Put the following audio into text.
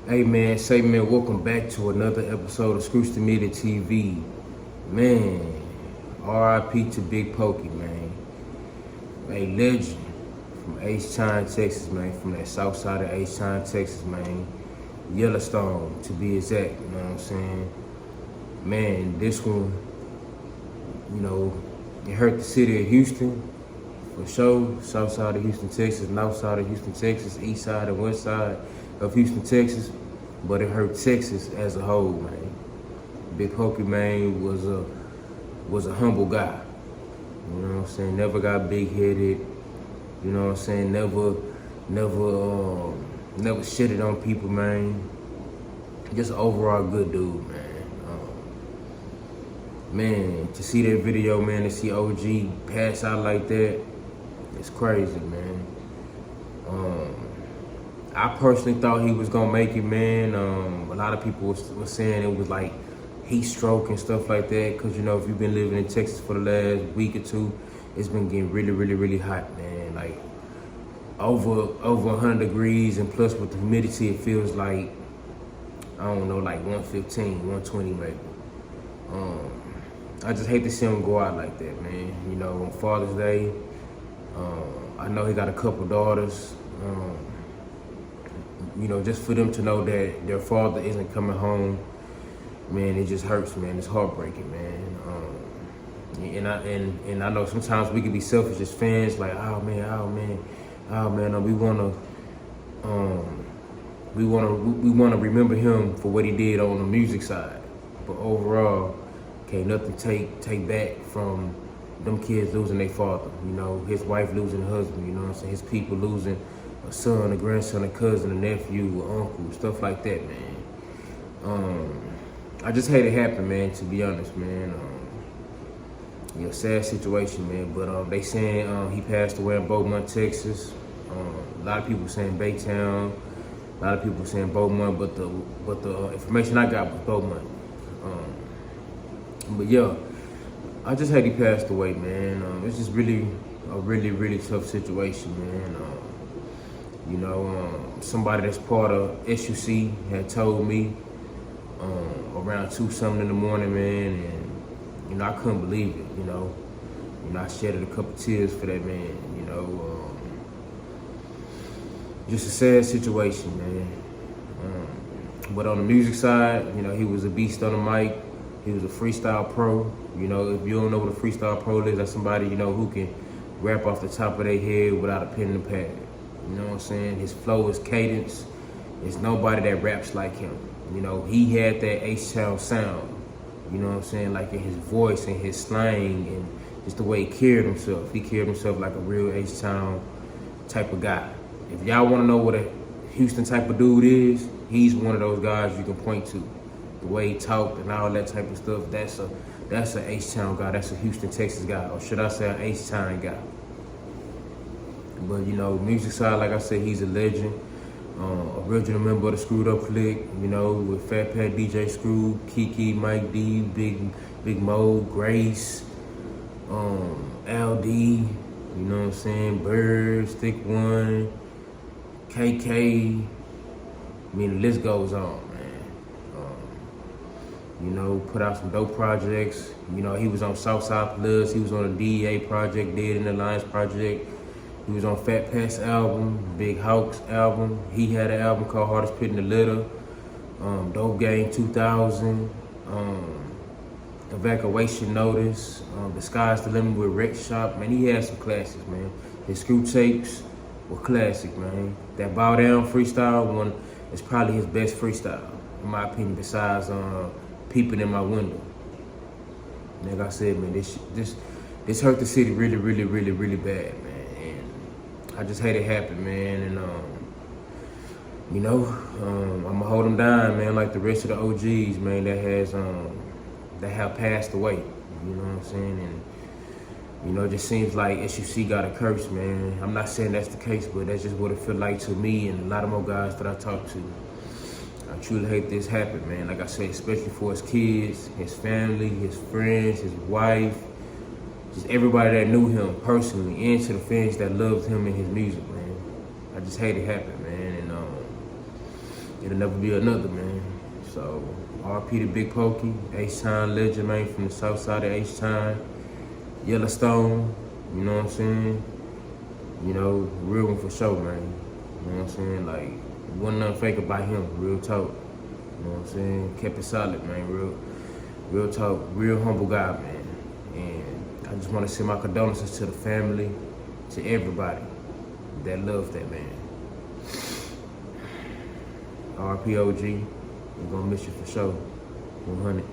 Hey man, say man, welcome back to another episode of Scrooge the Media TV. Man, RIP to Big Pokey, man. A legend from H-Town, Texas, man. From that south side of H-Town, Texas, man. Yellowstone, to be exact, you know what I'm saying? Man, this one, it hurt the city of Houston, for sure. South side of Houston, Texas, north side of Houston, Texas, east side and west side of Houston, Texas. But it hurt Texas as a whole, man. Big Pokey, man, was a humble guy. You know what I'm saying? Never got big-headed. You know what I'm saying? Never shitted on people, man. Just an overall good dude, man. Man, to see that video, man, to see OG pass out like that, it's crazy, man. I personally thought he was gonna make it, man. A lot of people was saying it was like heat stroke and stuff like that, because if you've been living in Texas for the last week or two, it's been getting really hot, man. Like over 100 degrees, and plus with the humidity, it feels like, I don't know, like 115, 120 maybe. I just hate to see him go out like that, man. On Father's Day, I know he got a couple daughters. Just for them to know that their father isn't coming home, man, it just hurts, man. It's heartbreaking, man. And I know sometimes we can be selfish as fans, like, we wanna remember him for what he did on the music side, but overall, can't nothing take back from them kids losing their father. His wife losing a husband. You know what I'm saying? His people losing a son, a grandson, a cousin, a nephew, an uncle, stuff like that, man. I just hate it happen, man, to be honest, man. Sad situation, man. But they saying he passed away in Beaumont, Texas. A lot of people saying Baytown. A lot of people saying Beaumont, but the information I got was Beaumont. But yeah, I just hate he passed away, man. It's just really a really tough situation, man. Somebody that's part of SUC had told me around 2-something in the morning, man, and I couldn't believe it. I shedded a couple tears for that man. Just a sad situation, man. But on the music side, he was a beast on the mic. He was a freestyle pro. If you don't know what a freestyle pro is, that's somebody who can rap off the top of their head without a pen and pad. You know what I'm saying? His flow, his cadence, there's nobody that raps like him. He had that H-Town sound. You know what I'm saying? Like in his voice and his slang and just the way he carried himself. He carried himself like a real H-Town type of guy. If y'all want to know what a Houston type of dude is, he's one of those guys you can point to. The way he talked and all that type of stuff, that's a H-Town guy. That's a Houston, Texas guy. Or should I say an H-Town guy. But, music side, like I said, he's a legend. Original member of the Screwed Up Clique, with Fat Pat, DJ Screw, Kiki, Mike D, Big Mo, Grace, LD, you know what I'm saying, Bird, Stick One, KK. The list goes on, man. Put out some dope projects. He was on Southside Plus, he was on the DEA project, Dead in the Lines project. He was on Fat Pat's album, Big Hawk's album. He had an album called Hardest Pit in the Litter, Dope Gang 2000, Evacuation Notice, The Sky's the Limit with Wreck Shop. Man, he had some classics, man. His Screw tapes were classic, man. That Bow Down freestyle one is probably his best freestyle, in my opinion, besides Peeping in My Window. Like I said, man, this hurt the city really bad, man. I just hate it happen, man, and I'ma hold them down, man, like the rest of the OGs, man, that have passed away. You know what I'm saying? And it just seems like SUC got a curse, man. I'm not saying that's the case, but that's just what it feel like to me and a lot of more guys that I talk to. I truly hate this happen, man. Like I said, especially for his kids, his family, his friends, his wife. Just everybody that knew him personally, and to the fans that loved him and his music, man. I just hate it happen, man. And it'll never be another, man. So, RP to Big Pokey, H-Town legend, man, from the south side of H-Town, Yellowstone, you know what I'm saying? You know, real one for sure, man. You know what I'm saying? Like, wasn't nothing fake about him, real talk. You know what I'm saying? Kept it solid, man, real talk, real humble guy, man. And I just want to send my condolences to the family, to everybody that loved that man. RP OG, we're gonna miss you for sure. 100.